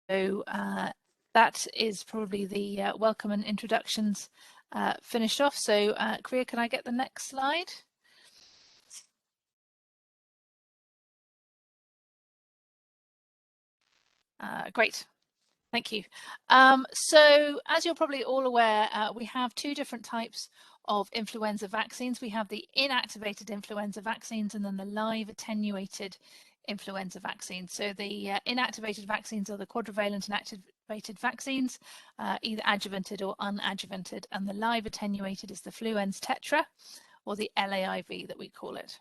that is probably the welcome and introductions finished off. So Kriya, can I get the next slide? Great. Thank you. So as you're probably all aware, we have two different types of influenza vaccines. We have the inactivated influenza vaccines and then the live attenuated influenza vaccines. So the inactivated vaccines are the quadrivalent and activated vaccines, either adjuvanted or unadjuvanted, and the live attenuated is the Influenza tetra, or the LAIV that we call it.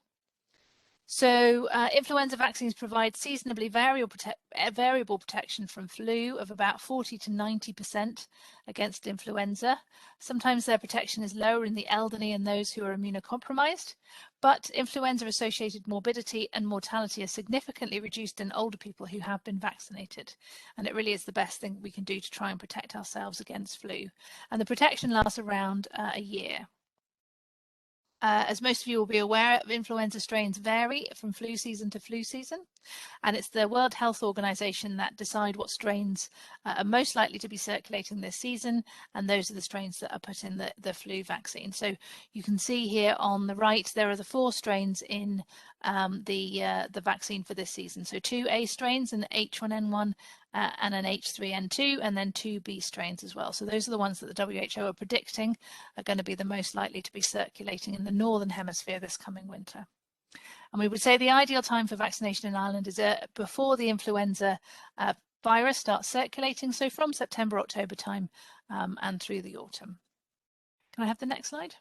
So influenza vaccines provide seasonably variable protection from flu of about 40 to 90% against influenza. Sometimes their protection is lower in the elderly and those who are immunocompromised, but influenza-associated morbidity and mortality are significantly reduced in older people who have been vaccinated. And it really is the best thing we can do to try and protect ourselves against flu. And the protection lasts around a year. As most of you will be aware, influenza strains vary from flu season to flu season, and it's the World Health Organization that decide what strains are most likely to be circulating this season, and those are the strains that are put in the flu vaccine. So you can see here on the right, there are the 4 strains in the vaccine for this season. So 2 A strains, an H1N1 and an H3N2, and then 2 B strains as well. So those are the ones that the WHO are predicting are going to be the most likely to be circulating in the Northern Hemisphere this coming winter. And we would say the ideal time for vaccination in Ireland is before the influenza virus starts circulating, so from September, October time and through the autumn. Can I have the next slide?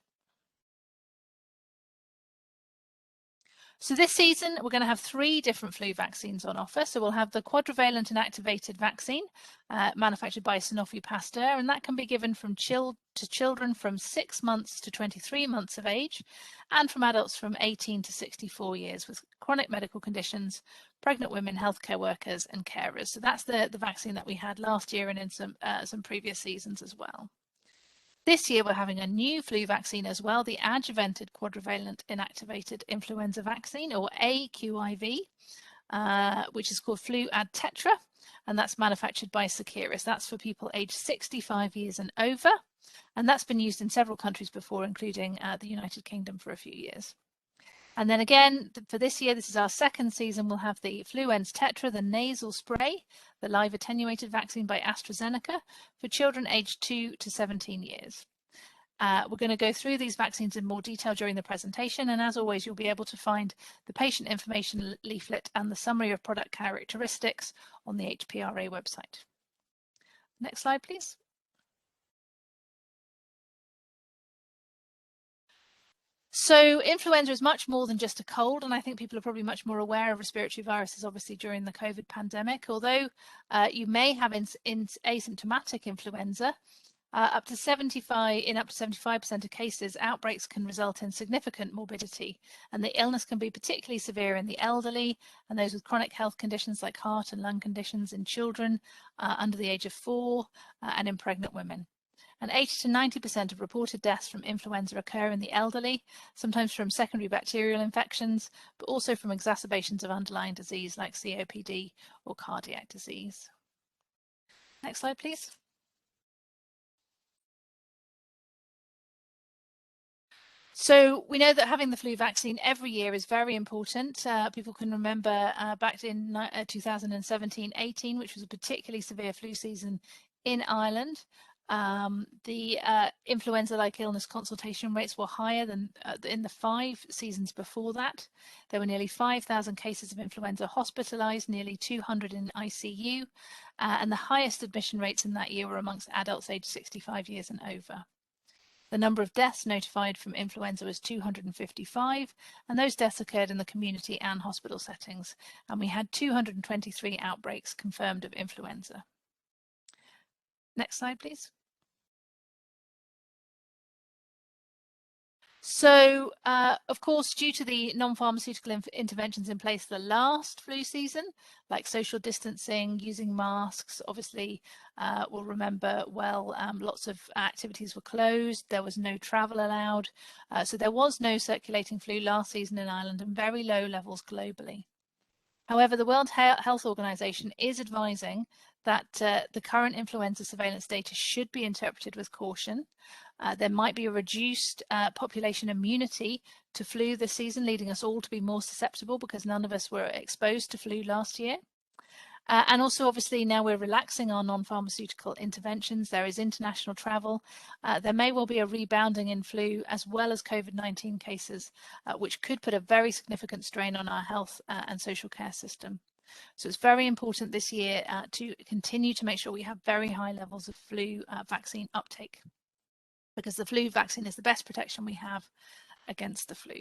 So this season, we're going to have 3 different flu vaccines on offer. So we'll have the quadrivalent and activated vaccine manufactured by Sanofi Pasteur, and that can be given from children from 6 months to 23 months of age, and from adults from 18 to 64 years with chronic medical conditions, pregnant women, healthcare workers, and carers. So that's the vaccine that we had last year and in some previous seasons as well. This year, we're having a new flu vaccine as well, the Adjuvanted Quadrivalent Inactivated Influenza Vaccine, or aQIV, which is called Flu Ad Tetra, and that's manufactured by Seqirus. That's for people aged 65 years and over, and that's been used in several countries before, including the United Kingdom for a few years. And then again, for this year, this is our second season, we'll have the Influenza tetra, the nasal spray, the live attenuated vaccine by AstraZeneca for children aged 2 to 17 years. We're going to go through these vaccines in more detail during the presentation, and as always, you'll be able to find the patient information leaflet and the summary of product characteristics on the HPRA website. Next slide, please. So influenza is much more than just a cold, and I think people are probably much more aware of respiratory viruses, obviously, during the COVID pandemic. Although you may have asymptomatic influenza, up to 75% of cases, outbreaks can result in significant morbidity, and the illness can be particularly severe in the elderly and those with chronic health conditions like heart and lung conditions, in children under the age of 4, and in pregnant women. And 80 to 90% of reported deaths from influenza occur in the elderly, sometimes from secondary bacterial infections, but also from exacerbations of underlying disease like COPD or cardiac disease. Next slide, please. So we know that having the flu vaccine every year is very important. People can remember back in 2017-18, which was a particularly severe flu season in Ireland. The influenza-like illness consultation rates were higher than in the 5 seasons before that. There were nearly 5,000 cases of influenza hospitalized, nearly 200 in ICU, and the highest admission rates in that year were amongst adults aged 65 years and over. The number of deaths notified from influenza was 255, and those deaths occurred in the community and hospital settings, and we had 223 outbreaks confirmed of influenza. Next slide, please. So, of course, due to the non-pharmaceutical interventions in place the last flu season, like social distancing, using masks, obviously, we'll remember well, lots of activities were closed, there was no travel allowed, so there was no circulating flu last season in Ireland and very low levels globally. However, the World Health Organization is advising that the current influenza surveillance data should be interpreted with caution. There might be a reduced population immunity to flu this season, leading us all to be more susceptible because none of us were exposed to flu last year. And also, obviously, now we're relaxing our non-pharmaceutical interventions. There is international travel. There may well be a rebounding in flu as well as COVID-19 cases, which could put a very significant strain on our health and social care system. So it's very important this year to continue to make sure we have very high levels of flu vaccine uptake, because the flu vaccine is the best protection we have against the flu.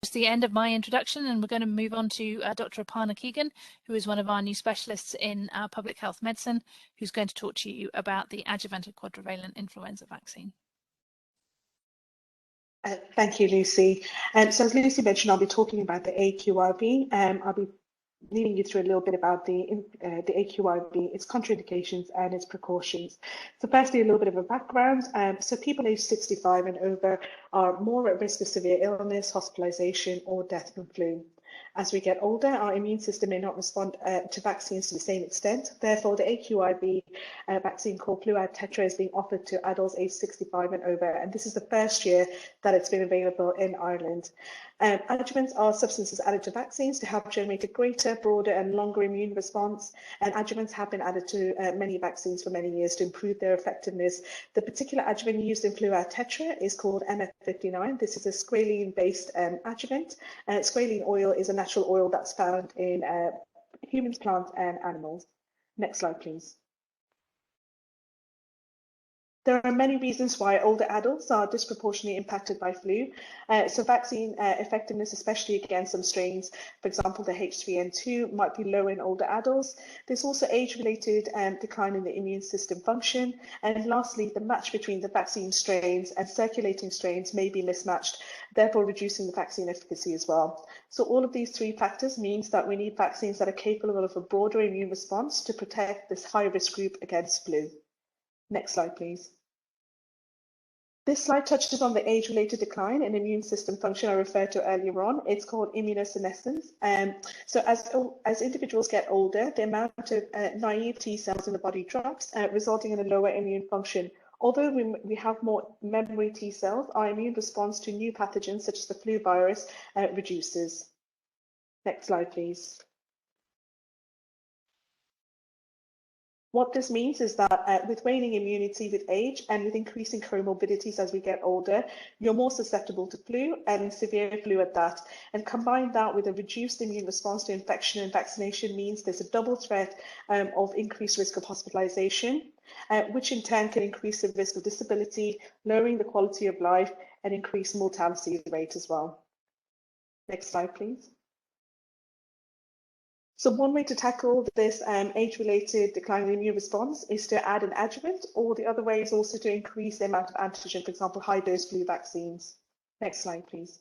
That's the end of my introduction, and we're going to move on to Dr. Aparna Keegan, who is one of our new specialists in public health medicine, who's going to talk to you about the adjuvanted quadrivalent influenza vaccine. Thank you, Lucy. So as Lucy mentioned, I'll be talking about the aQIV. I'll be leading you through a little bit about the aQIV, its contraindications and its precautions. So firstly, a little bit of a background. So people aged 65 and over are more at risk of severe illness, hospitalization, or death from flu. As we get older, our immune system may not respond to vaccines to the same extent. Therefore, the aQIV vaccine called Fluad Tetra is being offered to adults aged 65 and over, and this is the first year that it's been available in Ireland. Adjuvants are substances added to vaccines to help generate a greater, broader and longer immune response, and adjuvants have been added to many vaccines for many years to improve their effectiveness. The particular adjuvant used in Fluad Tetra is called MF59. This is a squalene-based adjuvant. Squalene oil is a natural oil that's found in humans, plants and animals. Next slide, please. There are many reasons why older adults are disproportionately impacted by flu. So vaccine effectiveness, especially against some strains, for example, the H3N2, might be low in older adults. There's also age-related decline in the immune system function. And lastly, the match between the vaccine strains and circulating strains may be mismatched, therefore reducing the vaccine efficacy as well. So all of these three factors means that we need vaccines that are capable of a broader immune response to protect this high-risk group against flu. Next slide, please. This slide touches on the age-related decline in immune system function I referred to earlier on. It's called immunosenescence. So as individuals get older, the amount of naive T cells in the body drops, resulting in a lower immune function. Although we have more memory T cells, our immune response to new pathogens such as the flu virus reduces. Next slide, please. What this means is that with waning immunity with age and with increasing comorbidities as we get older, you're more susceptible to flu and severe flu at that. And combine that with a reduced immune response to infection and vaccination means there's a double threat of increased risk of hospitalization, which in turn can increase the risk of disability, lowering the quality of life and increase mortality rate as well. Next slide, please. So one way to tackle this age-related decline in immune response is to add an adjuvant, or the other way is also to increase the amount of antigen, for example, high-dose flu vaccines. Next slide, please.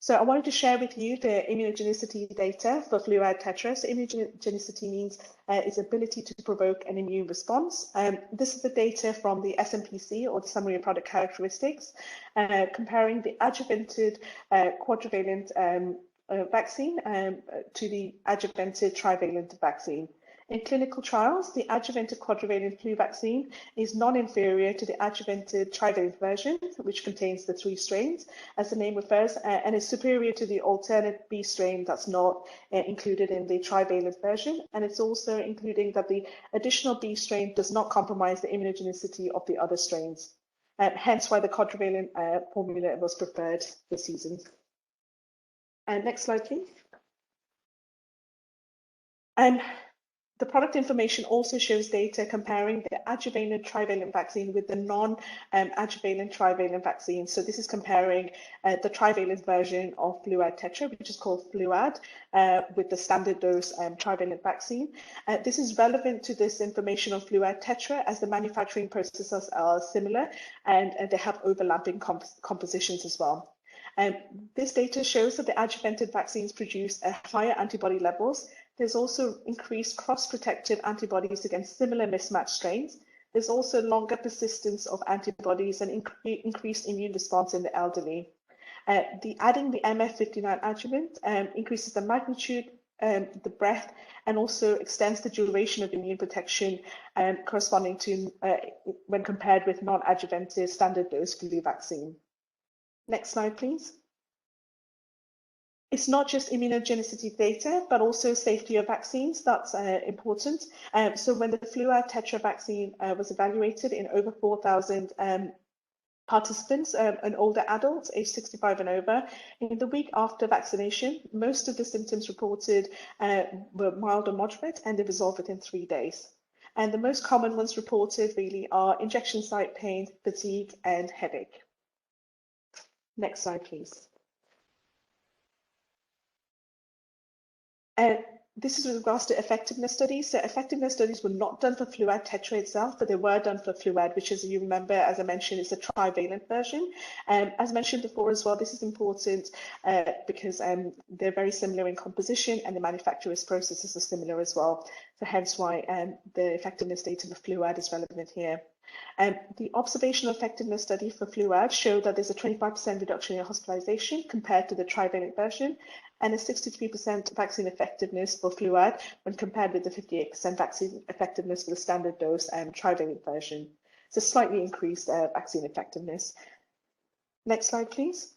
So I wanted to share with you the immunogenicity data for Fluad Tetra. So immunogenicity means its ability to provoke an immune response. This is the data from the SMPC, or the Summary of Product Characteristics, comparing the adjuvanted quadrivalent vaccine to the adjuvanted trivalent vaccine. In clinical trials, the adjuvanted quadrivalent flu vaccine is non-inferior to the adjuvanted trivalent version, which contains the 3 strains, as the name refers, and is superior to the alternate B strain that's not included in the trivalent version. And it's also including that the additional B strain does not compromise the immunogenicity of the other strains, hence why the quadrivalent formula was preferred this season. Next slide, please. The product information also shows data comparing the adjuvanted trivalent vaccine with the non-adjuvanted trivalent vaccine. So this is comparing the trivalent version of Fluad Tetra, which is called Fluad, with the standard dose trivalent vaccine. This is relevant to this information on Fluad Tetra as the manufacturing processes are similar and they have overlapping compositions as well. This data shows that the adjuvanted vaccines produce higher antibody levels. There's also increased cross-protective antibodies against similar mismatched strains. There's also longer persistence of antibodies and increased immune response in the elderly. Adding the MF59 adjuvant increases the magnitude, the breadth, and also extends the duration of immune protection corresponding to when compared with non-adjuvanted standard dose flu vaccine. Next slide, please. It's not just immunogenicity data, but also safety of vaccines. That's important. So when the Fluad Tetra vaccine was evaluated in over 4,000 participants and older adults aged 65 and over, in the week after vaccination, most of the symptoms reported were mild or moderate, and they resolved within 3 days. And the most common ones reported really are injection site pain, fatigue, and headache. Next slide, please. This is with regards to effectiveness studies. So effectiveness studies were not done for Fluad Tetra itself, but they were done for Fluad, which, as you remember, as I mentioned, is a trivalent version. As mentioned before as well, this is important because they're very similar in composition and the manufacturer's processes are similar as well. So hence why the effectiveness data for Fluad is relevant here. The observational effectiveness study for Fluad showed that there's a 25% reduction in hospitalization compared to the trivalent version, and a 63% vaccine effectiveness for Fluad when compared with the 58% vaccine effectiveness for the standard dose and trivalent version. So slightly increased vaccine effectiveness. Next slide, please.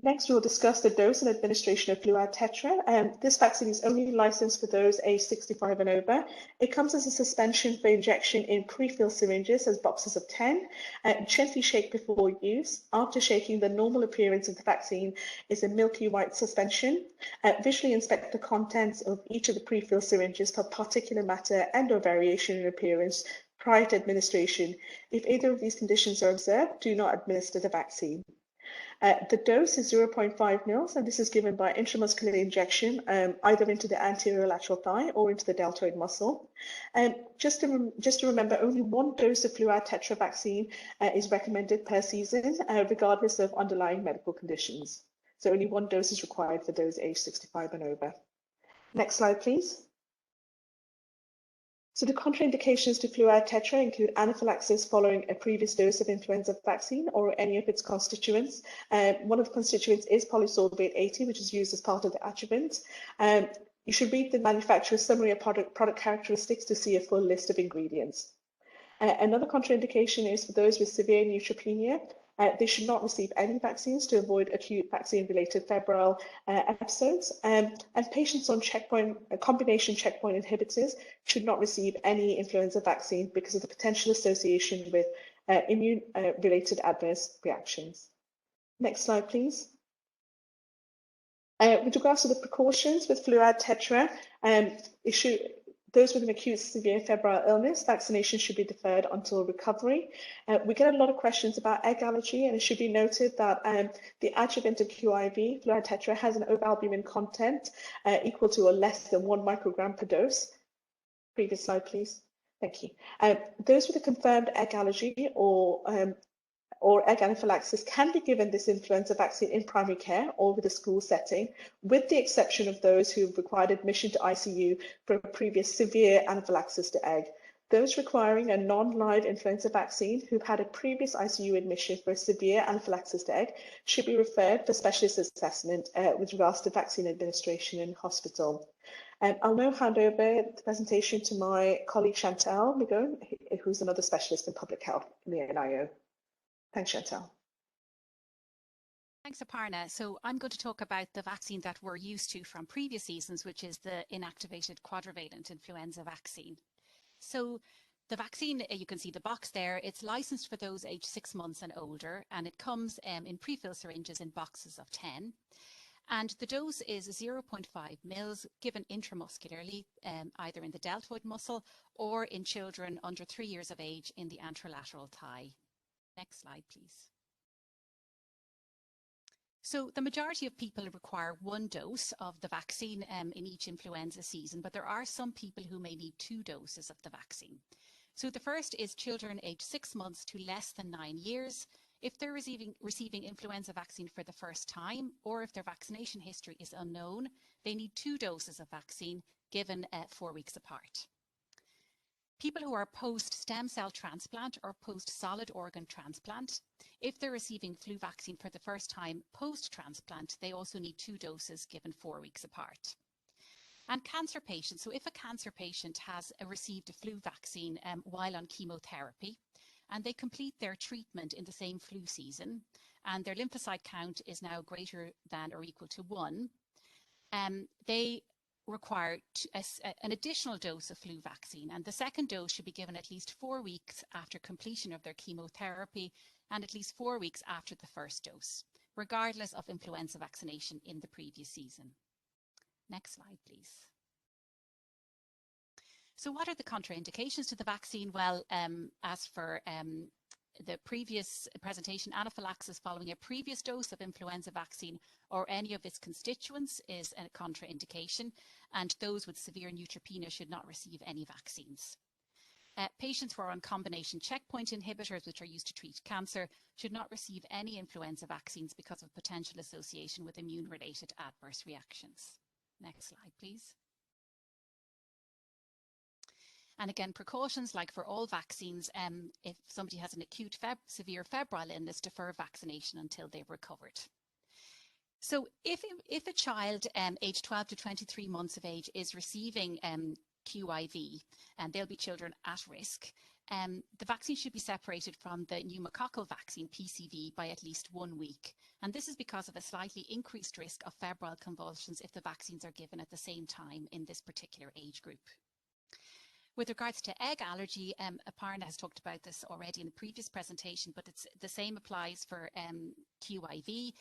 Next, we'll discuss the dose and administration of Fluad Tetra. This vaccine is only licensed for those aged 65 and over. It comes as a suspension for injection in pre-filled syringes as boxes of 10. Gently shake before use. After shaking, the normal appearance of the vaccine is a milky white suspension. Visually inspect the contents of each of the pre-filled syringes for particulate matter and or variation in appearance prior to administration. If either of these conditions are observed, do not administer the vaccine. The dose is 0.5 mils, and this is given by intramuscular injection, either into the anterior lateral thigh or into the deltoid muscle. Just to remember, only one dose of Fluad Tetra vaccine is recommended per season, regardless of underlying medical conditions. So only one dose is required for those aged 65 and over. Next slide, please. So the contraindications to Fluad Tetra include anaphylaxis following a previous dose of influenza vaccine or any of its constituents. One of the constituents is polysorbate 80, which is used as part of the adjuvant. You should read the manufacturer's summary of product characteristics to see a full list of ingredients. Another contraindication is for those with severe neutropenia. They should not receive any vaccines to avoid acute vaccine-related febrile episodes. And patients on combination checkpoint inhibitors should not receive any influenza vaccine because of the potential association with immune-related adverse reactions. Next slide, please. With regards to the precautions with Fluad Tetra, those with an acute severe febrile illness, vaccination should be deferred until recovery. We get a lot of questions about egg allergy, and it should be noted that the adjuvanted aQIV, Fluad Tetra, has an ovalbumin content equal to or less than 1 microgram per dose. Previous slide, please. Thank you. Those with a confirmed egg allergy or egg anaphylaxis can be given this influenza vaccine in primary care or with a school setting, with the exception of those who have required admission to ICU for a previous severe anaphylaxis to egg. Those requiring a non-live influenza vaccine who've had a previous ICU admission for a severe anaphylaxis to egg should be referred for specialist assessment with regards to vaccine administration in hospital. I'll now hand over the presentation to my colleague Chantal Migone, who's another specialist in public health in the NIO. Thanks, Chantal. Thanks, Aparna. So I'm going to talk about the vaccine that we're used to from previous seasons, which is the inactivated quadrivalent influenza vaccine. So the vaccine, you can see the box there, it's licensed for those aged 6 months and older, and it comes in pre-filled syringes in boxes of 10. And the dose is 0.5 mils given intramuscularly, either in the deltoid muscle or in children under 3 years of age in the anterolateral thigh. Next slide, please. So the majority of people require 1 dose of the vaccine in each influenza season, but there are some people who may need 2 doses of the vaccine. So the first is children aged 6 months to less than 9 years. If they're receiving influenza vaccine for the first time, or if their vaccination history is unknown, they need 2 doses of vaccine given 4 weeks apart. People who are post-stem cell transplant or post-solid organ transplant, If they're receiving flu vaccine for the first time post-transplant, they also need 2 doses given 4 weeks apart. And cancer patients, so if a cancer patient has received a flu vaccine while on chemotherapy, and they complete their treatment in the same flu season, and their lymphocyte count is now greater than or equal to 1, they require an additional dose of flu vaccine, and the second dose should be given at least 4 weeks after completion of their chemotherapy and at least 4 weeks after the first dose, regardless of influenza vaccination in the previous season. Next slide, please. So what are the contraindications to the vaccine? Well, as for the previous presentation, anaphylaxis following a previous dose of influenza vaccine or any of its constituents is a contraindication, and those with severe neutropenia should not receive any vaccines. Patients who are on combination checkpoint inhibitors, which are used to treat cancer, should not receive any influenza vaccines because of potential association with immune-related adverse reactions. Next slide, please. And again, precautions like for all vaccines, if somebody has an acute severe febrile illness, defer vaccination until they've recovered. So if a child aged 12 to 23 months of age is receiving aQIV, and they'll be children at risk, the vaccine should be separated from the pneumococcal vaccine, PCV, by at least 1 week. And this is because of a slightly increased risk of febrile convulsions if the vaccines are given at the same time in this particular age group. With regards to egg allergy, Aparna has talked about this already in the previous presentation, but the same applies for aQIV.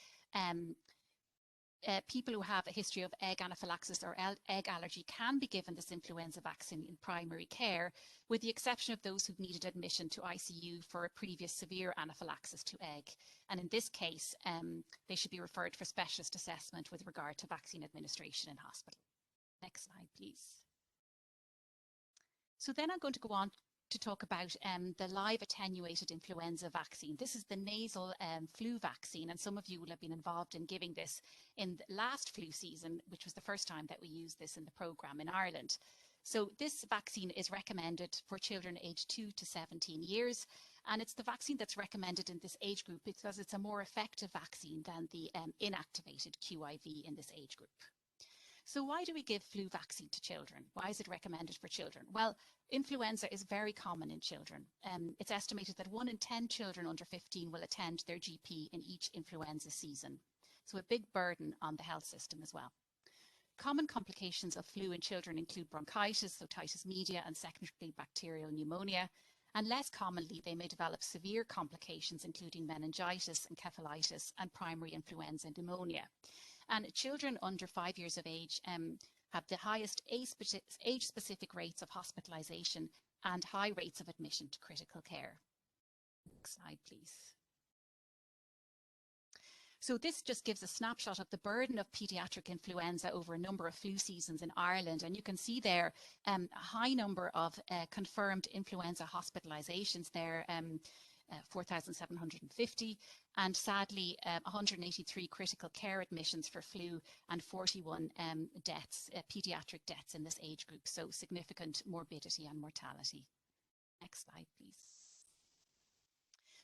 People who have a history of egg anaphylaxis or egg allergy can be given this influenza vaccine in primary care, with the exception of those who've needed admission to ICU for a previous severe anaphylaxis to egg. And in this case, they should be referred for specialist assessment with regard to vaccine administration in hospital. Next slide, please. So then I'm going to go on to talk about the LAIV attenuated influenza vaccine. This is the nasal flu vaccine, and some of you will have been involved in giving this in the last flu season, which was the first time that we used this in the programme in Ireland. So this vaccine is recommended for children aged 2 to 17 years, and it's the vaccine that's recommended in this age group because it's a more effective vaccine than the inactivated aQIV in this age group. So why do we give flu vaccine to children? Why is it recommended for children? Well, influenza is very common in children. It's estimated that 1 in 10 children under 15 will attend their GP in each influenza season. So a big burden on the health system as well. Common complications of flu in children include bronchitis, otitis media, and secondary bacterial pneumonia. And less commonly, they may develop severe complications, including meningitis, encephalitis, and primary influenza pneumonia. And children under 5 years of age have the highest age-specific rates of hospitalization and high rates of admission to critical care. Next slide, please. So this just gives a snapshot of the burden of pediatric influenza over a number of flu seasons in Ireland. And you can see there a high number of confirmed influenza hospitalizations there, 4,750, and sadly 183 critical care admissions for flu and 41 deaths, pediatric deaths in this age group. So significant morbidity and mortality. Next slide, please.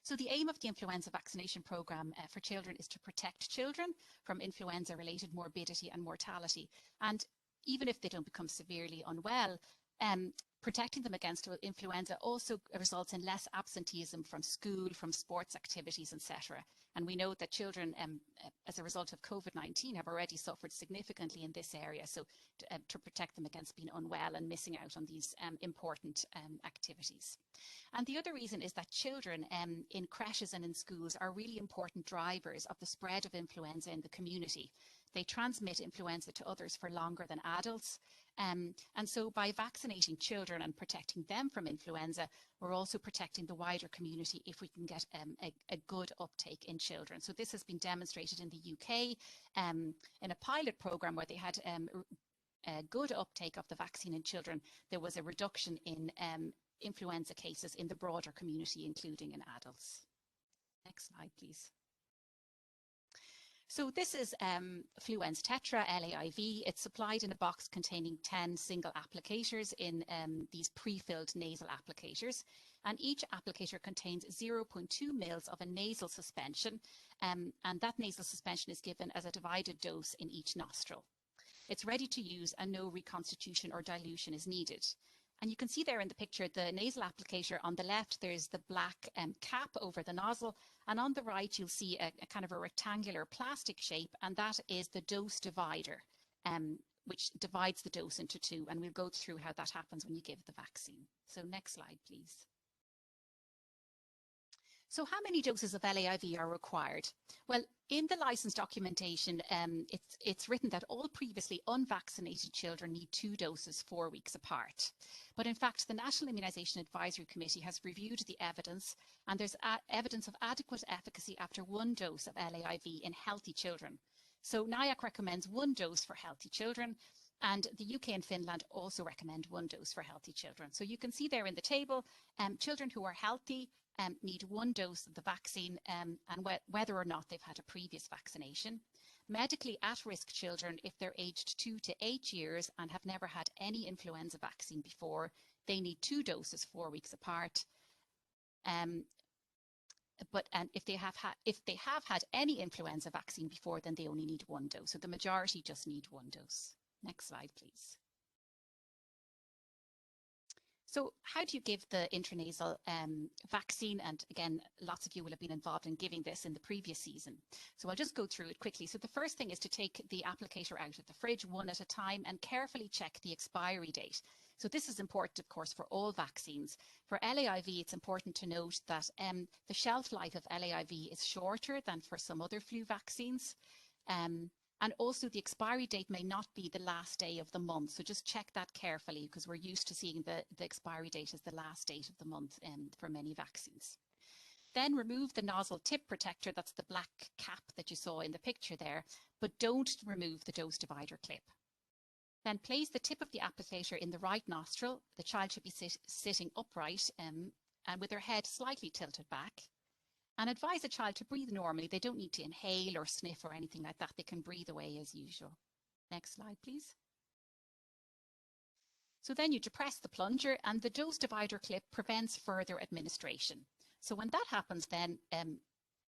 So the aim of the influenza vaccination programme for children is to protect children from influenza-related morbidity and mortality. And even if they don't become severely unwell, protecting them against influenza also results in less absenteeism from school, from sports activities, etc. And we know that children, as a result of COVID-19, have already suffered significantly in this area. So to protect them against being unwell and missing out on these important activities. And the other reason is that children in creches and in schools are really important drivers of the spread of influenza in the community. They transmit influenza to others for longer than adults. And so by vaccinating children and protecting them from influenza, we're also protecting the wider community if we can get a good uptake in children. So this has been demonstrated in the UK in a pilot programme where they had a good uptake of the vaccine in children. There was a reduction in influenza cases in the broader community, including in adults. Next slide, please. So this is Fluenz Tetra, LAIV. It's supplied in a box containing 10 single applicators in these pre-filled nasal applicators. And each applicator contains 0.2 mils of a nasal suspension. And that nasal suspension is given as a divided dose in each nostril. It's ready to use and no reconstitution or dilution is needed. And you can see there in the picture, the nasal applicator on the left, there's the black cap over the nozzle. And on the right, you'll see a kind of a rectangular plastic shape, and that is the dose divider, which divides the dose into two. And we'll go through how that happens when you give the vaccine. So next slide, please. So how many doses of LAIV are required? Well, in the license documentation, it's written that all previously unvaccinated children need 2 doses 4 weeks apart. But in fact, the National Immunisation Advisory Committee has reviewed the evidence, and there's evidence of adequate efficacy after 1 dose of LAIV in healthy children. So NIAC recommends 1 dose for healthy children, and the UK and Finland also recommend 1 dose for healthy children. So you can see there in the table, children who are healthy need 1 dose of the vaccine and whether or not they've had a previous vaccination. Medically at-risk children, if they're aged 2 to 8 years and have never had any influenza vaccine before, they need 2 doses 4 weeks apart. But if they have had any influenza vaccine before, then they only need 1 dose. So the majority just need 1 dose. Next slide, please. So how do you give the intranasal vaccine? And again, lots of you will have been involved in giving this in the previous season. So I'll just go through it quickly. So the first thing is to take the applicator out of the fridge 1 at a time and carefully check the expiry date. So this is important, of course, for all vaccines. For LAIV, it's important to note that the shelf life of LAIV is shorter than for some other flu vaccines. And also the expiry date may not be the last day of the month. So just check that carefully, because we're used to seeing the expiry date as the last date of the month for many vaccines. Then remove the nozzle tip protector, that's the black cap that you saw in the picture there, but don't remove the dose divider clip. Then place the tip of the applicator in the right nostril. The child should be sitting upright and with their head slightly tilted back. And advise the child to breathe normally. They don't need to inhale or sniff or anything like that. They can breathe away as usual. Next slide, please. So then you depress the plunger, and the dose divider clip prevents further administration. So when that happens, then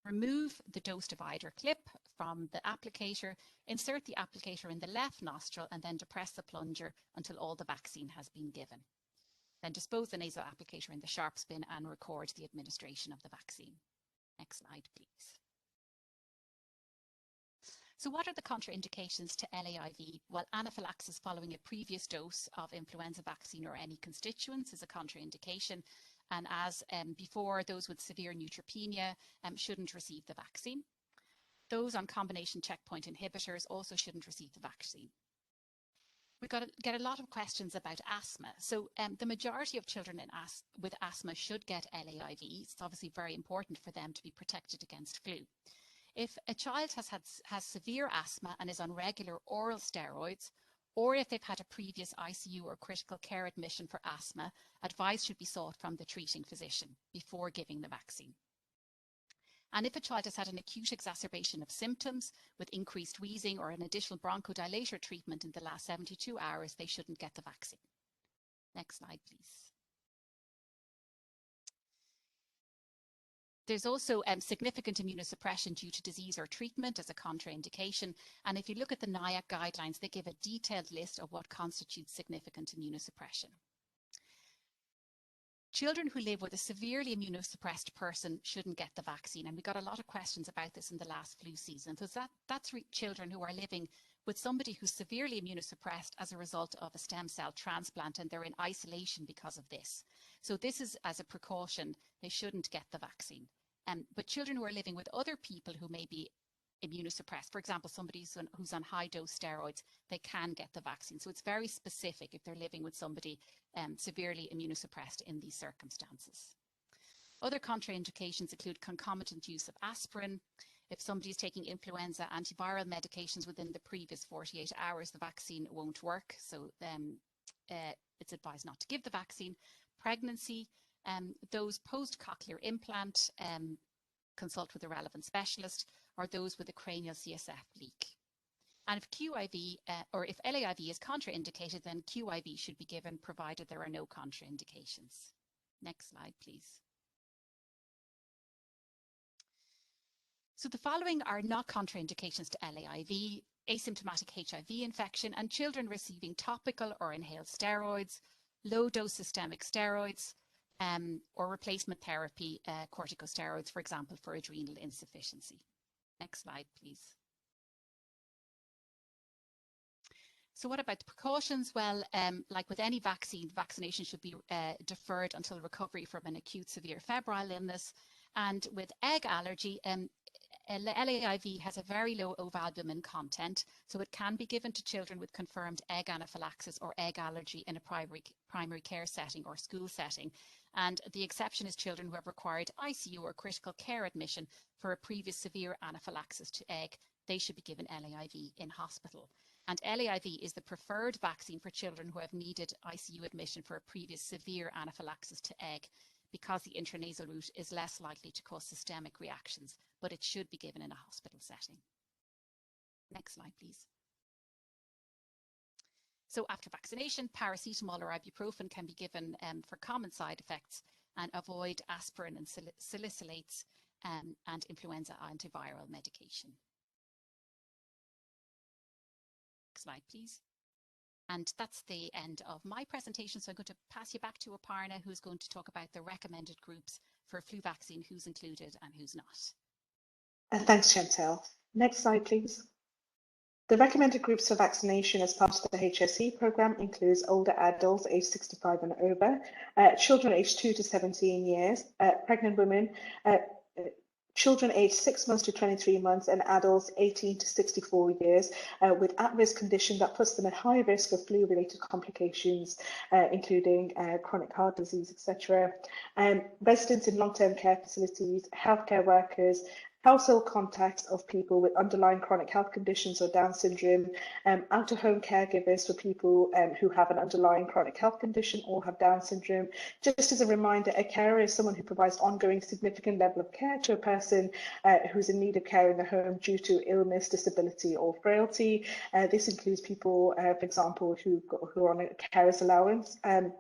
remove the dose divider clip from the applicator, insert the applicator in the left nostril, and then depress the plunger until all the vaccine has been given. Then dispose the nasal applicator in the sharps bin and record the administration of the vaccine. Next slide, please. So what are the contraindications to LAIV? Well, anaphylaxis following a previous dose of influenza vaccine or any constituents is a contraindication. And as before, those with severe neutropenia shouldn't receive the vaccine. Those on combination checkpoint inhibitors also shouldn't receive the vaccine. We've got to get a lot of questions about asthma. So the majority of children with asthma should get LAIV. It's obviously very important for them to be protected against flu. If a child has severe asthma and is on regular oral steroids, or if they've had a previous ICU or critical care admission for asthma, advice should be sought from the treating physician before giving the vaccine. And if a child has had an acute exacerbation of symptoms with increased wheezing or an additional bronchodilator treatment in the last 72 hours, they shouldn't get the vaccine. Next slide, please. There's also significant immunosuppression due to disease or treatment as a contraindication. And if you look at the NIAC guidelines, they give a detailed list of what constitutes significant immunosuppression. Children who live with a severely immunosuppressed person shouldn't get the vaccine. And we got a lot of questions about this in the last flu season. So that's children who are living with somebody who's severely immunosuppressed as a result of a stem cell transplant, and they're in isolation because of this. So this is as a precaution, they shouldn't get the vaccine. But children who are living with other people who may be immunosuppressed, for example, somebody who's on high dose steroids, they can get the vaccine. So it's very specific if they're living with somebody severely immunosuppressed in these circumstances. Other contraindications include concomitant use of aspirin. If somebody is taking influenza antiviral medications within the previous 48 hours, the vaccine won't work. So it's advised not to give the vaccine. Pregnancy, those post-cochlear implant, consult with a relevant specialist. or those with a cranial CSF leak. And if QIV or if LAIV is contraindicated, then QIV should be given provided there are no contraindications. Next slide, please. So the following are not contraindications to LAIV: asymptomatic HIV infection and children receiving topical or inhaled steroids, low-dose systemic steroids, or replacement therapy, corticosteroids, for example, for adrenal insufficiency. Next slide, please. So what about the precautions? Well, like with any vaccine, vaccination should be deferred until recovery from an acute severe febrile illness. And with egg allergy, LAIV has a very low ovalbumin content, so it can be given to children with confirmed egg anaphylaxis or egg allergy in a primary care setting or school setting. And the exception is children who have required ICU or critical care admission for a previous severe anaphylaxis to egg. They should be given LAIV in hospital. And LAIV is the preferred vaccine for children who have needed ICU admission for a previous severe anaphylaxis to egg, because the intranasal route is less likely to cause systemic reactions, but it should be given in a hospital setting. Next slide, please. So after vaccination, paracetamol or ibuprofen can be given for common side effects, and avoid aspirin and salicylates and influenza antiviral medication. Next slide, please. And that's the end of my presentation. So I'm going to pass you back to Aparna, who's going to talk about the recommended groups for flu vaccine, who's included and who's not. Thanks, Chantal. Next slide, please. The recommended groups for vaccination as part of the HSE programme includes older adults aged 65 and over, children aged 2 to 17 years, pregnant women, children aged 6 months to 23 months, and adults 18 to 64 years with at-risk condition that puts them at high risk of flu-related complications, including chronic heart disease, etc. Residents in long-term care facilities, healthcare workers, household contacts of people with underlying chronic health conditions or Down syndrome, out-of-home caregivers for people who have an underlying chronic health condition or have Down syndrome. Just as a reminder, a carer is someone who provides ongoing significant level of care to a person who's in need of care in the home due to illness, disability or frailty. This includes people, for example, who are on a carer's allowance. And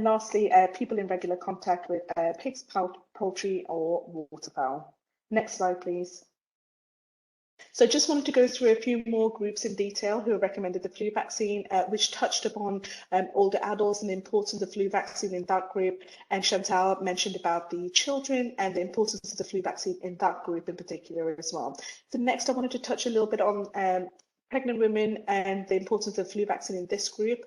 lastly, people in regular contact with pigs, poultry or waterfowl. Next slide, please. So just wanted to go through a few more groups in detail who have recommended the flu vaccine, which touched upon older adults and the importance of the flu vaccine in that group. And Chantal mentioned about the children and the importance of the flu vaccine in that group in particular as well. So next, I wanted to touch a little bit on pregnant women and the importance of flu vaccine in this group,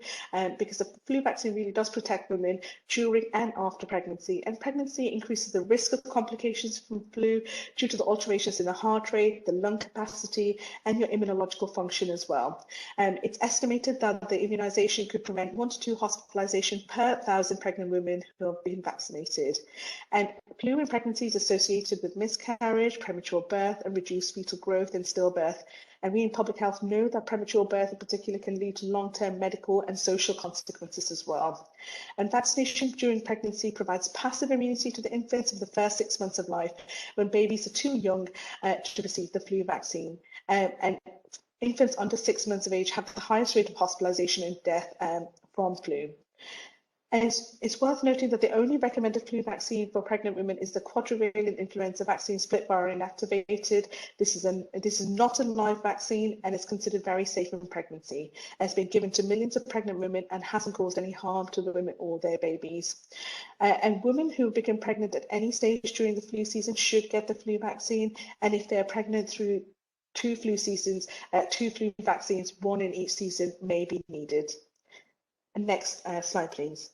because the flu vaccine really does protect women during and after pregnancy, and pregnancy increases the risk of complications from flu due to the alterations in the heart rate, the lung capacity and your immunological function as well. It's estimated that the immunization could prevent 1 to 2 hospitalizations per 1,000 pregnant women who have been vaccinated. And flu in pregnancy is associated with miscarriage, premature birth and reduced fetal growth in stillbirth. And we in public health know that premature birth in particular can lead to long-term medical and social consequences as well. And vaccination during pregnancy provides passive immunity to the infants in the first 6 months of life, when babies are too young to receive the flu vaccine. And infants under 6 months of age have the highest rate of hospitalization and death from flu. And it's worth noting that the only recommended flu vaccine for pregnant women is the quadrivalent influenza vaccine split viral inactivated. This is not a live vaccine and is considered very safe in pregnancy. It's been given to millions of pregnant women and hasn't caused any harm to the women or their babies. And women who become pregnant at any stage during the flu season should get the flu vaccine. And if they're pregnant through 2 flu seasons, 2 flu vaccines, 1 in each season may be needed. And next slide, please.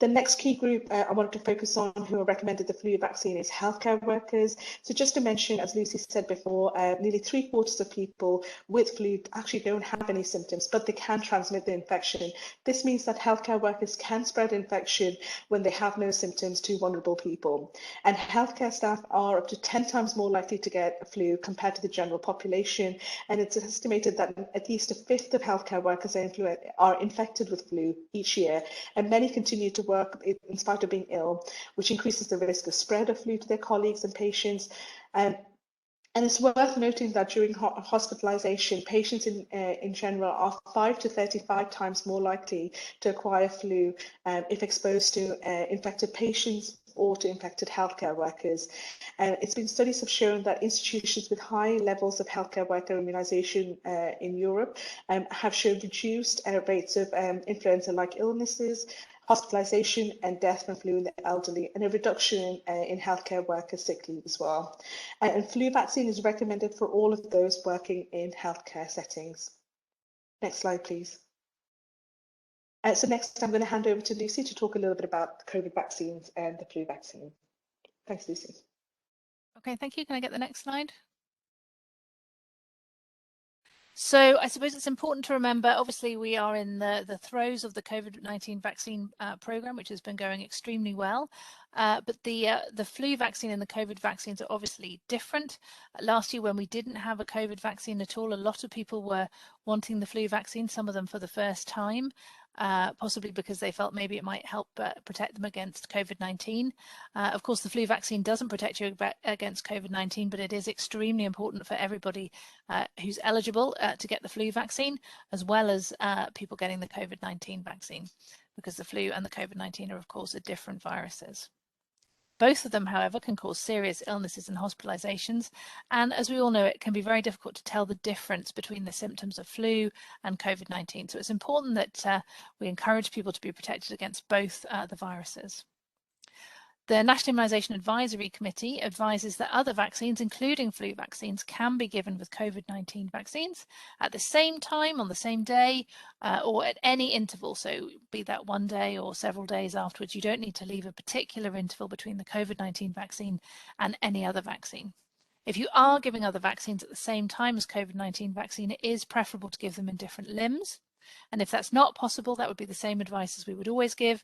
The next key group I wanted to focus on who are recommended the flu vaccine is healthcare workers. So just to mention, as Lucy said before, nearly 3/4 of people with flu actually don't have any symptoms, but they can transmit the infection. This means that healthcare workers can spread infection when they have no symptoms to vulnerable people. And healthcare staff are up to 10 times more likely to get flu compared to the general population. And it's estimated that at least 1/5 of healthcare workers are infected with flu each year, and many continue to work in spite of being ill, which increases the risk of spread of flu to their colleagues and patients. And it's worth noting that during hospitalization, patients in general are 5 to 35 times more likely to acquire flu if exposed to infected patients or to infected healthcare workers. It's been studies have shown that institutions with high levels of healthcare worker immunization in Europe have shown reduced rates of influenza-like illnesses, hospitalization and death from flu in the elderly, and a reduction in healthcare worker sick leave as well. And flu vaccine is recommended for all of those working in healthcare settings. Next slide, please. So next, I'm going to hand over to Lucy to talk a little bit about the COVID vaccines and the flu vaccine. Thanks, Lucy. Okay, thank you. Can I get the next slide? So I suppose it's important to remember, obviously, we are in the throes of the COVID-19 vaccine program, which has been going extremely well. But the flu vaccine and the COVID vaccines are obviously different. Last year, when we didn't have a COVID vaccine at all, a lot of people were wanting the flu vaccine, some of them for the first time. Possibly because they felt maybe it might help protect them against COVID-19. Of course, the flu vaccine doesn't protect you against COVID-19, but it is extremely important for everybody who's eligible to get the flu vaccine, as well as people getting the COVID-19 vaccine, because the flu and the COVID-19 are, of course, different viruses. Both of them, however, can cause serious illnesses and hospitalizations. And as we all know, it can be very difficult to tell the difference between the symptoms of flu and COVID-19. So it's important that we encourage people to be protected against both the viruses. The National Immunisation Advisory Committee advises that other vaccines, including flu vaccines, can be given with COVID-19 vaccines at the same time, on the same day, or at any interval. So be that one day or several days afterwards. You don't need to leave a particular interval between the COVID-19 vaccine and any other vaccine. If you are giving other vaccines at the same time as COVID-19 vaccine, it is preferable to give them in different limbs. And if that's not possible, that would be the same advice as we would always give,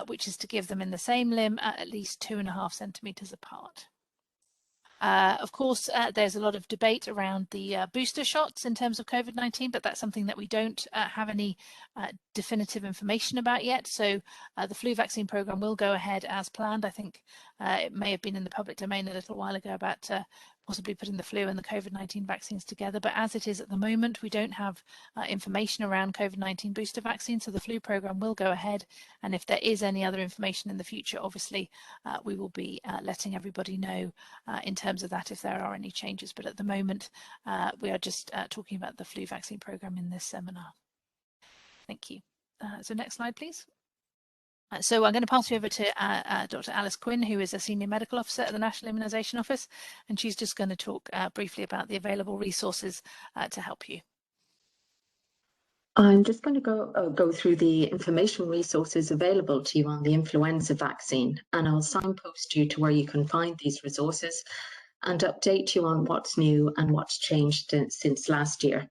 which is to give them in the same limb at least 2.5 centimeters apart. Of course, there's a lot of debate around the booster shots in terms of COVID-19, but that's something that we don't have any definitive information about yet. So the flu vaccine program will go ahead as planned. I think it may have been in the public domain a little while ago about possibly putting the flu and the COVID-19 vaccines together. But as it is at the moment, we don't have information around COVID-19 booster vaccines. So the flu program will go ahead. And if there is any other information in the future, obviously, we will be letting everybody know in terms of that if there are any changes. But at the moment, we are just talking about the flu vaccine program in this seminar. Thank you. So next slide, please. So I'm going to pass you over to Dr. Alice Quinn, who is a Senior Medical Officer at the National Immunisation Office, and she's just going to talk briefly about the available resources to help you. I'm just going to go through the information resources available to you on the influenza vaccine, and I'll signpost you to where you can find these resources and update you on what's new and what's changed since last year.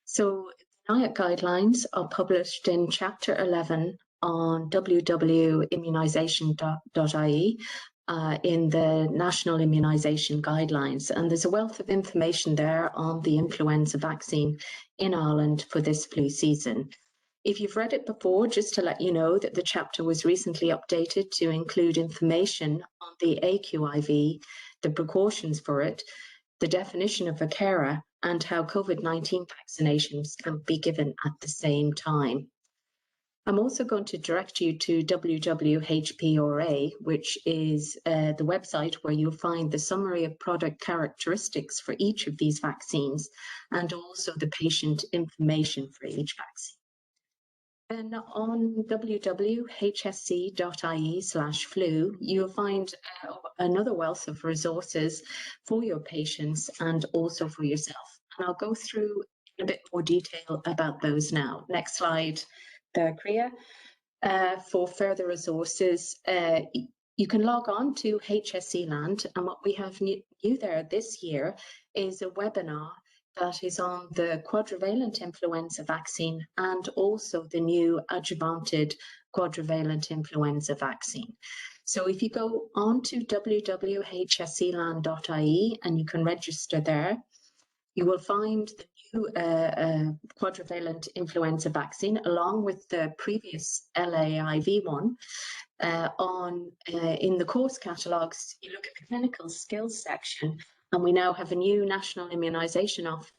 So NIO guidelines are published in Chapter 11 on www.immunisation.ie in the National Immunisation Guidelines. And there's a wealth of information there on the influenza vaccine in Ireland for this flu season. If you've read it before, just to let you know that the chapter was recently updated to include information on the aQIV, the precautions for it, the definition of a carer, and how COVID-19 vaccinations can be given at the same time. I'm also going to direct you to WWHPRA, which is the website where you'll find the summary of product characteristics for each of these vaccines and also the patient information for each vaccine. Then on www.hse.ie/flu, you'll find another wealth of resources for your patients and also for yourself. And I'll go through in a bit more detail about those now. Next slide, Kriya. For further resources, you can log on to HSE Land, and what we have new there this year is a webinar that is on the quadrivalent influenza vaccine and also the new adjuvanted quadrivalent influenza vaccine. So if you go on to www.hseland.ie and you can register there, you will find the new quadrivalent influenza vaccine along with the previous LAIV one. In the course catalogues, you look at the clinical skills section And we now have a new National Immunisation Office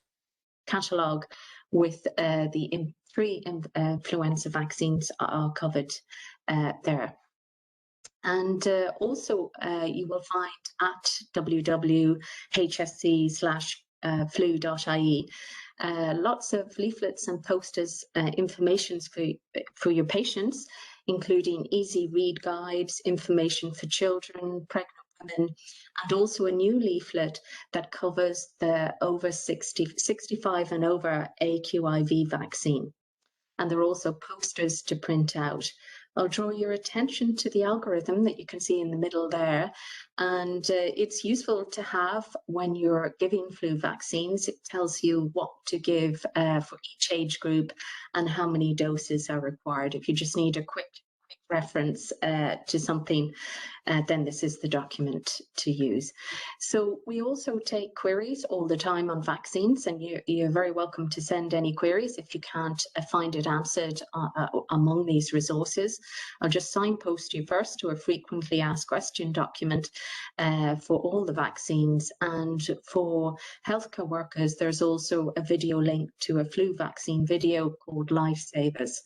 catalogue with the 3 influenza vaccines are covered there. And also you will find at www.hsc/flu.ie lots of leaflets and posters, information for your patients, including easy read guides, information for children, pregnant women, and also a new leaflet that covers the over 65 and over aQIV vaccine. And there are also posters to print out. I'll draw your attention to the algorithm that you can see in the middle there. And it's useful to have when you're giving flu vaccines. It tells you what to give for each age group and how many doses are required. If you just need a quick reference to something, then this is the document to use. So we also take queries all the time on vaccines, and you're very welcome to send any queries if you can't find it answered among these resources. I'll just signpost you first to a frequently asked question document for all the vaccines, and for healthcare workers there's also a video link to a flu vaccine video called Lifesavers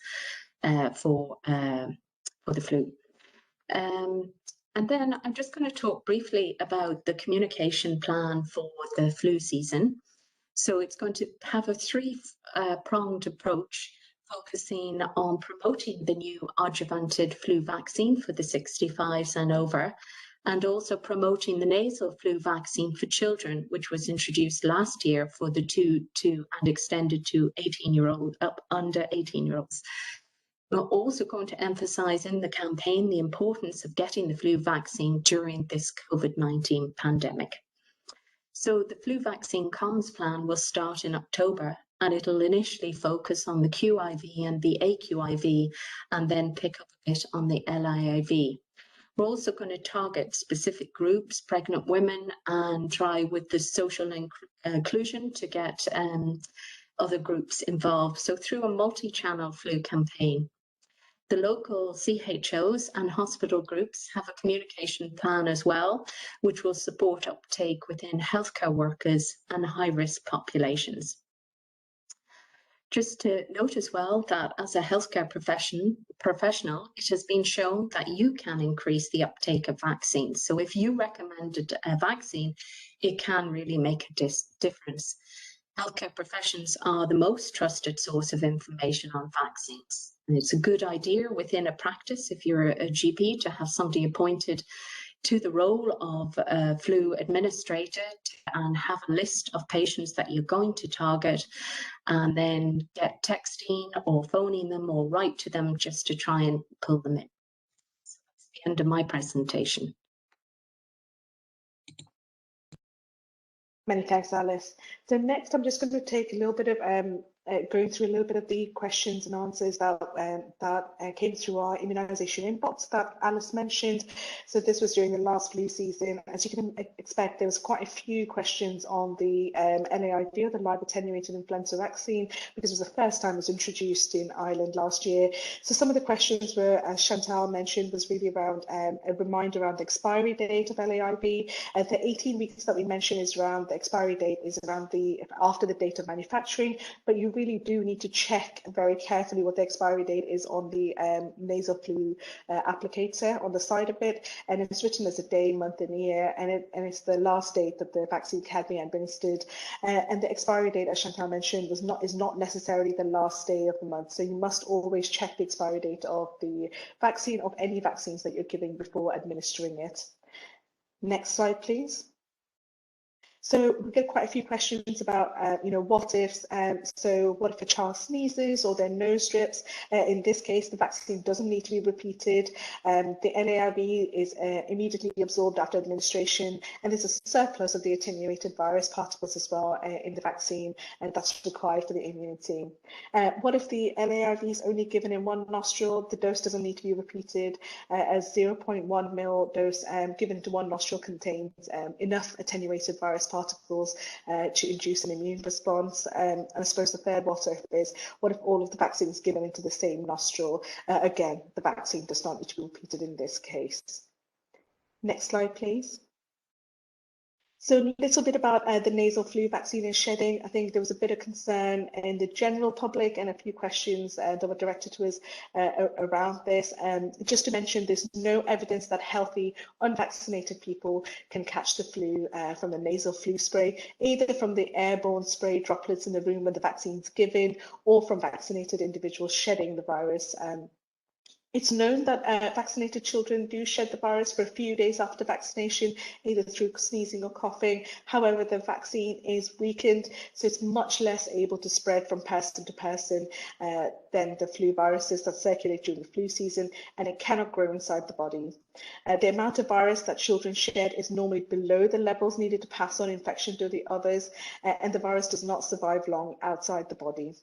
for the flu. And then I'm just going to talk briefly about the communication plan for the flu season. So it's going to have a 3-pronged approach, focusing on promoting the new adjuvanted flu vaccine for the 65s and over, and also promoting the nasal flu vaccine for children, which was introduced last year for the 2 and extended to 18-year-old, up under 18-year-olds. We're also going to emphasise in the campaign the importance of getting the flu vaccine during this COVID-19 pandemic. So the flu vaccine comms plan will start in October, and it'll initially focus on the QIV and the aQIV, and then pick up a bit on the LAIV. We're also going to target specific groups, pregnant women, and try with the social inclusion to get other groups involved. So through a multi-channel flu campaign. The local CHOs and hospital groups have a communication plan as well, which will support uptake within healthcare workers and high-risk populations. Just to note as well that as a healthcare professional, it has been shown that you can increase the uptake of vaccines. So if you recommended a vaccine, it can really make a difference. Healthcare professions are the most trusted source of information on vaccines. And it's a good idea within a practice, if you're a GP, to have somebody appointed to the role of a flu administrator and have a list of patients that you're going to target, and then get texting or phoning them or write to them just to try and pull them in. So that's the end of my presentation. Many thanks, Alice. So next, I'm just going to take a little bit of going through a little bit of the questions and answers that came through our immunisation inbox that Alice mentioned. So this was during the last flu season. As you can expect, there was quite a few questions on the LAIV, the live attenuated influenza vaccine, because it was the first time it was introduced in Ireland last year. So some of the questions were, as Chantal mentioned, was really around a reminder around the expiry date of LAIV. The 18 weeks that we mentioned is around the expiry date is around after the date of manufacturing, but you really do need to check very carefully what the expiry date is on the nasal flu applicator on the side of it, and it's written as a day, month, and year, and it's the last date that the vaccine can be administered. And the expiry date, as Chantal mentioned, is not necessarily the last day of the month. So you must always check the expiry date of the vaccine, of any vaccines that you're giving, before administering it. Next slide, please. So we get quite a few questions about, what ifs. So what if a child sneezes or their nose drips? In this case, the vaccine doesn't need to be repeated. The LAIV is immediately absorbed after administration, and there's a surplus of the attenuated virus particles as well in the vaccine, and that's required for the immunity. What if the LAIV is only given in one nostril? The dose doesn't need to be repeated. A 0.1 ml dose given to one nostril contains enough attenuated virus particles to induce an immune response. And I suppose the third what if is, what if all of the vaccines given into the same nostril? Again, the vaccine does not need to be repeated in this case. Next slide, please. So a little bit about the nasal flu vaccine and shedding. I think there was a bit of concern in the general public and a few questions that were directed to us around this. Just to mention, there's no evidence that healthy, unvaccinated people can catch the flu from the nasal flu spray, either from the airborne spray droplets in the room when the vaccine's given or from vaccinated individuals shedding the virus. It's known that vaccinated children do shed the virus for a few days after vaccination, either through sneezing or coughing. However, the vaccine is weakened, so it's much less able to spread from person to person than the flu viruses that circulate during the flu season, and it cannot grow inside the body. The amount of virus that children shed is normally below the levels needed to pass on infection to the others, and the virus does not survive long outside the body.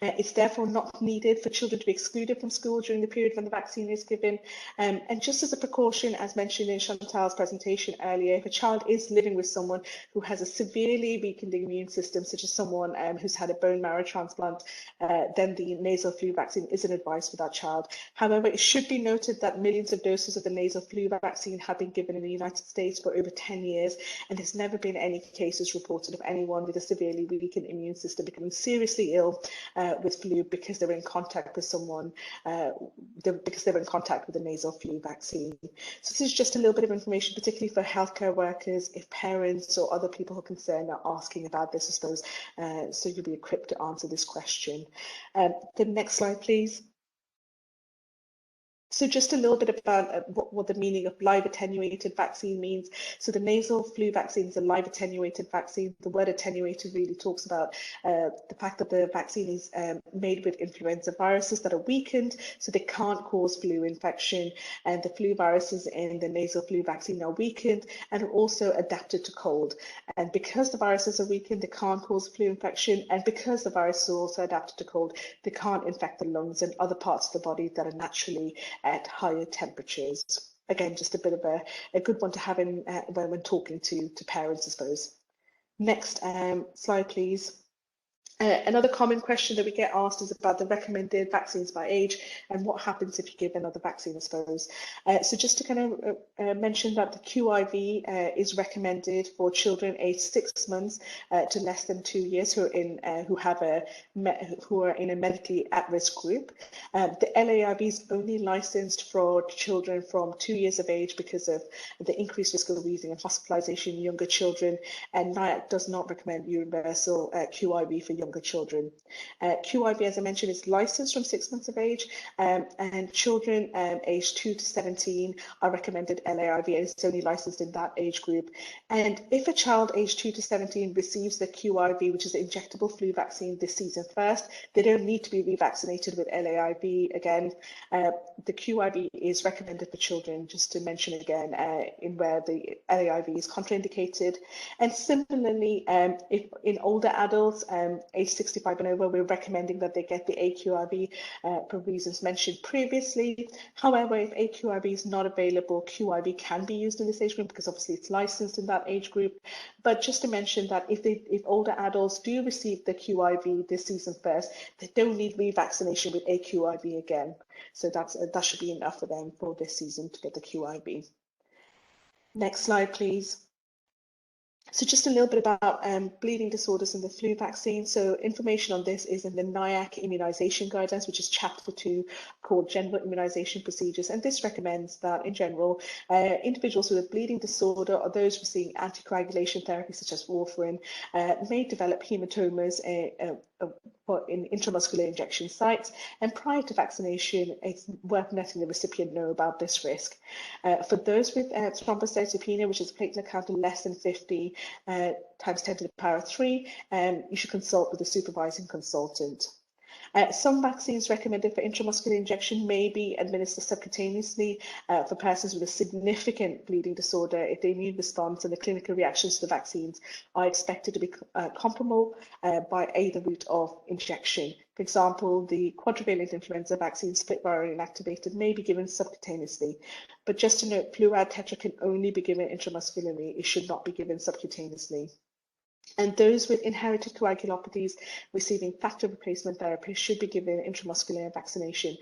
It's therefore not needed for children to be excluded from school during the period when the vaccine is given. And just as a precaution, as mentioned in Chantal's presentation earlier, if a child is living with someone who has a severely weakened immune system, such as someone who's had a bone marrow transplant, then the nasal flu vaccine isn't advised for that child. However, it should be noted that millions of doses of the nasal flu vaccine have been given in the United States for over 10 years, and there's never been any cases reported of anyone with a severely weakened immune system becoming seriously ill with flu because they were in contact with someone, because they were in contact with the nasal flu vaccine. So this is just a little bit of information, particularly for healthcare workers, if parents or other people who are concerned are asking about this, I suppose, so you'll be equipped to answer this question. The next slide, please. So just a little bit about what the meaning of live attenuated vaccine means. So the nasal flu vaccine is a live attenuated vaccine. The word attenuated really talks about the fact that the vaccine is made with influenza viruses that are weakened, so they can't cause flu infection. And the flu viruses in the nasal flu vaccine are weakened and are also adapted to cold. And because the viruses are weakened, they can't cause flu infection. And because the virus is also adapted to cold, they can't infect the lungs and other parts of the body that are naturally at higher temperatures. Again, just a bit of a good one to have in when talking to parents, I suppose. Next slide, please. Another common question that we get asked is about the recommended vaccines by age and what happens if you give another vaccine, I suppose. So just to kind of mention that the QIV is recommended for children aged 6 months to less than 2 years who are in a medically at-risk group. The LAIV is only licensed for children from 2 years of age because of the increased risk of wheezing and hospitalization in younger children, and NIO does not recommend universal QIV for younger children. QIV, as I mentioned, is licensed from 6 months of age, and children aged 2 to 17 are recommended LAIV, and it's only licensed in that age group. And if a child aged 2 to 17 receives the QIV, which is the injectable flu vaccine this season first, they don't need to be revaccinated with LAIV again. The QIV is recommended for children, just to mention again, in where the LAIV is contraindicated. And similarly, if in older adults, age 65 and over, we're recommending that they get the aQIV for reasons mentioned previously. However, if aQIV is not available, QIV can be used in this age group because obviously it's licensed in that age group. But just to mention that if older adults do receive the QIV this season first, they don't need revaccination with aQIV again. So that should be enough for them for this season to get the QIV. Next slide, please. So just a little bit about bleeding disorders and the flu vaccine. So information on this is in the NIAC immunisation guidelines, which is chapter 2, called General Immunisation Procedures. And this recommends that in general, individuals with a bleeding disorder or those receiving anticoagulation therapy, such as warfarin, may develop hematomas in intramuscular injection sites, and prior to vaccination, it's worth letting the recipient know about this risk. For those with thrombocytopenia, which is platelet count of less than 50 times 10 to the power 3, you should consult with a supervising consultant. Some vaccines recommended for intramuscular injection may be administered subcutaneously for persons with a significant bleeding disorder if the immune response and the clinical reactions to the vaccines are expected to be comparable by either route of injection. For example, the quadrivalent influenza vaccine split viral inactivated may be given subcutaneously. But just to note, Fluad Tetra can only be given intramuscularly. It should not be given subcutaneously. And those with inherited coagulopathies receiving factor replacement therapy should be given intramuscular vaccination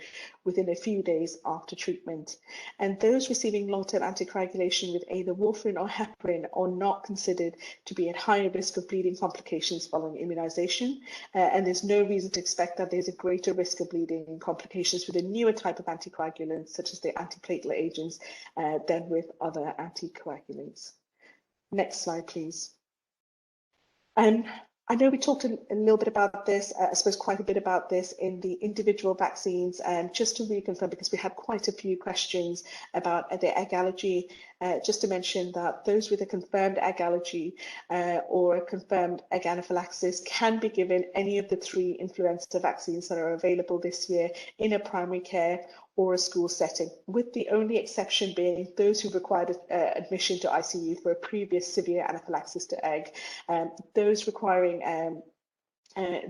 within a few days after treatment. And those receiving long-term anticoagulation with either warfarin or heparin are not considered to be at higher risk of bleeding complications following immunization. And there's no reason to expect that there's a greater risk of bleeding complications with a newer type of anticoagulants, such as the antiplatelet agents, than with other anticoagulants. Next slide, please. I know we talked a little bit about this, I suppose quite a bit about this in the individual vaccines, just to reconfirm, because we had quite a few questions about the egg allergy, just to mention that those with a confirmed egg allergy or a confirmed egg anaphylaxis can be given any of the 3 influenza vaccines that are available this year in a primary care or a school setting, with the only exception being those who required admission to ICU for a previous severe anaphylaxis to egg. Those requiring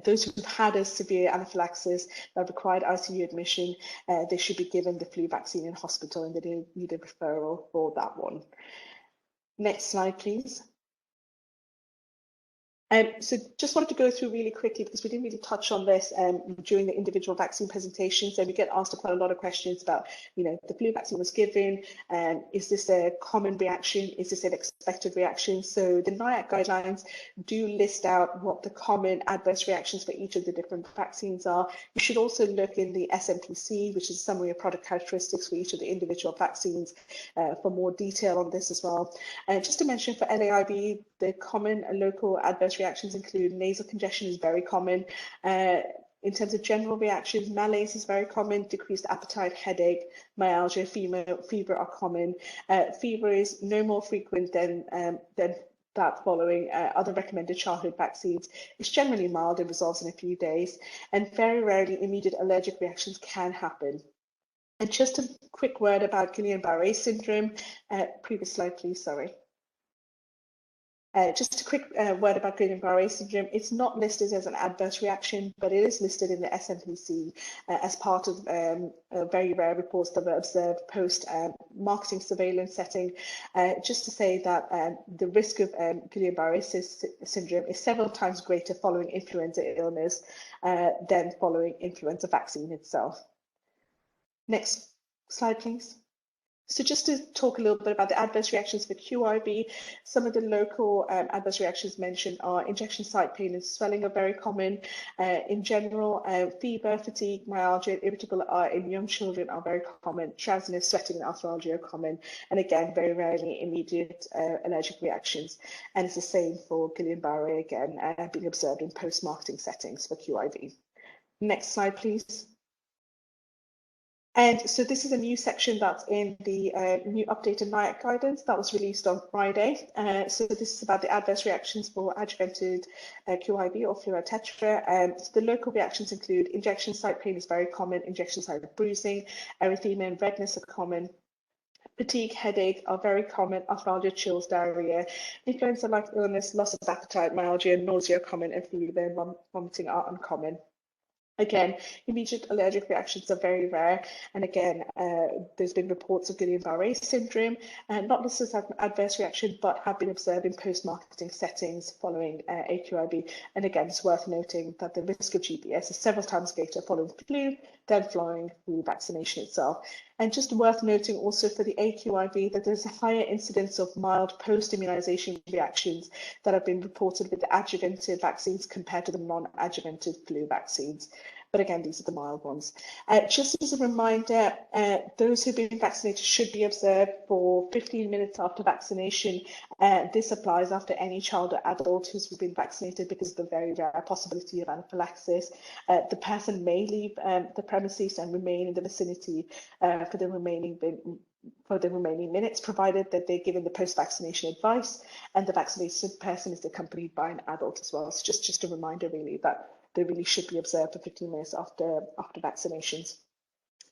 those who've had a severe anaphylaxis that required ICU admission, they should be given the flu vaccine in hospital, and they don't need a referral for that one. Next slide, please. So just wanted to go through really quickly, because we didn't really touch on this during the individual vaccine presentations. So we get asked quite a lot of questions about, the flu vaccine was given, is this a common reaction? Is this an expected reaction? So the NIAC guidelines do list out what the common adverse reactions for each of the different vaccines are. You should also look in the SMPC, which is a summary of product characteristics for each of the individual vaccines, for more detail on this as well. Just to mention for LAIV, the common and local adverse reactions include nasal congestion is very common. In terms of general reactions, malaise is very common, decreased appetite, headache, myalgia, fever are common. Fever is no more frequent than that following other recommended childhood vaccines. It's generally mild and resolves in a few days, and very rarely immediate allergic reactions can happen. And just a quick word about Guillain-Barré syndrome. Previous slide, please, sorry. Just a quick word about Guillain-Barré syndrome. It's not listed as an adverse reaction, but it is listed in the SMPC as part of very rare reports that were observed post-marketing surveillance setting. Just to say that the risk of Guillain-Barré syndrome is several times greater following influenza illness than following influenza vaccine itself. Next slide, please. So just to talk a little bit about the adverse reactions for QIV, some of the local adverse reactions mentioned are injection site pain and swelling are very common. In general, fever, fatigue, myalgia, irritable eye in young children are very common. Drowsiness, sweating, and arthralgia are common. And again, very rarely immediate allergic reactions. And it's the same for Guillain-Barré, again, being observed in post-marketing settings for QIV. Next slide, please. And so this is a new section that's in the new updated NIAC guidance that was released on Friday. So this is about the adverse reactions for adjuvanted QIV or fluoride tetra. So the local reactions include injection site pain is very common, injection site bruising, erythema and redness are common. Fatigue, headache are very common, arthralgia, chills, diarrhea, influenza-like illness, loss of appetite, myalgia, nausea are common, and fever and vomiting are uncommon. Again, immediate allergic reactions are very rare. And again, there's been reports of Guillain-Barré syndrome, not listed as an adverse reaction, but have been observed in post-marketing settings following aQIV. And again, it's worth noting that the risk of GPS is several times greater following flu than following flu vaccination itself. And just worth noting also for the aQIV that there's a higher incidence of mild post-immunization reactions that have been reported with the adjuvanted vaccines compared to the non-adjuvanted flu vaccines. But again, these are the mild ones. Just as a reminder, those who've been vaccinated should be observed for 15 minutes after vaccination. This applies after any child or adult who's been vaccinated because of the very rare possibility of anaphylaxis. The person may leave the premises and remain in the vicinity for the remaining minutes, provided that they're given the post-vaccination advice and the vaccinated person is accompanied by an adult as well. So just a reminder really that they really should be observed for 15 minutes after vaccinations.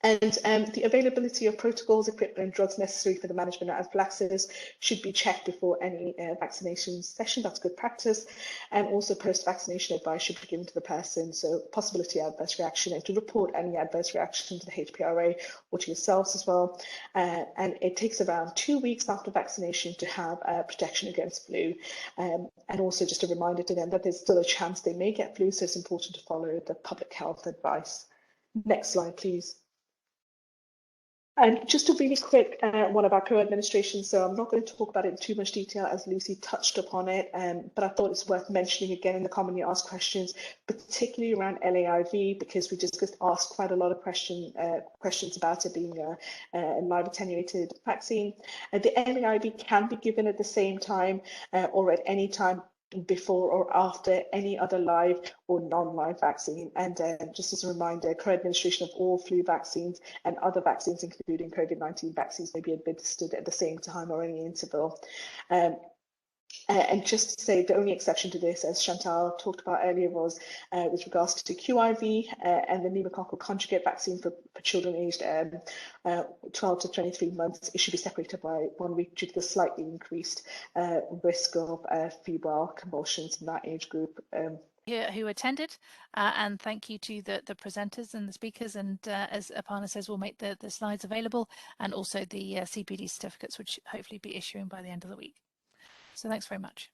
And the availability of protocols, equipment and drugs necessary for the management of anaphylaxis should be checked before any vaccination session. That's good practice. And also post-vaccination advice should be given to the person. So possibility of adverse reaction, and to report any adverse reaction to the HPRA or to yourselves as well. And it takes around 2 weeks after vaccination to have protection against flu. And also just a reminder to them that there's still a chance they may get flu, so it's important to follow the public health advice. Next slide, please. And just a really quick one about co-administration, so I'm not going to talk about it in too much detail as Lucy touched upon it, but I thought it's worth mentioning again in the commonly asked questions, particularly around LAIV, because we just asked quite a lot of questions about it being a live attenuated vaccine. The LAIV can be given at the same time or at any time before or after any other live or non-live vaccine. And just as a reminder, co-administration of all flu vaccines and other vaccines, including COVID-19 vaccines, may be administered at the same time or any interval. And just to say, the only exception to this, as Chantal talked about earlier, was with regards to aQIV and the pneumococcal conjugate vaccine for children aged 12 to 23 months. It should be separated by 1 week due to the slightly increased risk of febrile convulsions in that age group. Who attended, and thank you to the presenters and the speakers, and as Aparna says, we'll make the slides available, and also the CPD certificates, which hopefully be issuing by the end of the week. So thanks very much.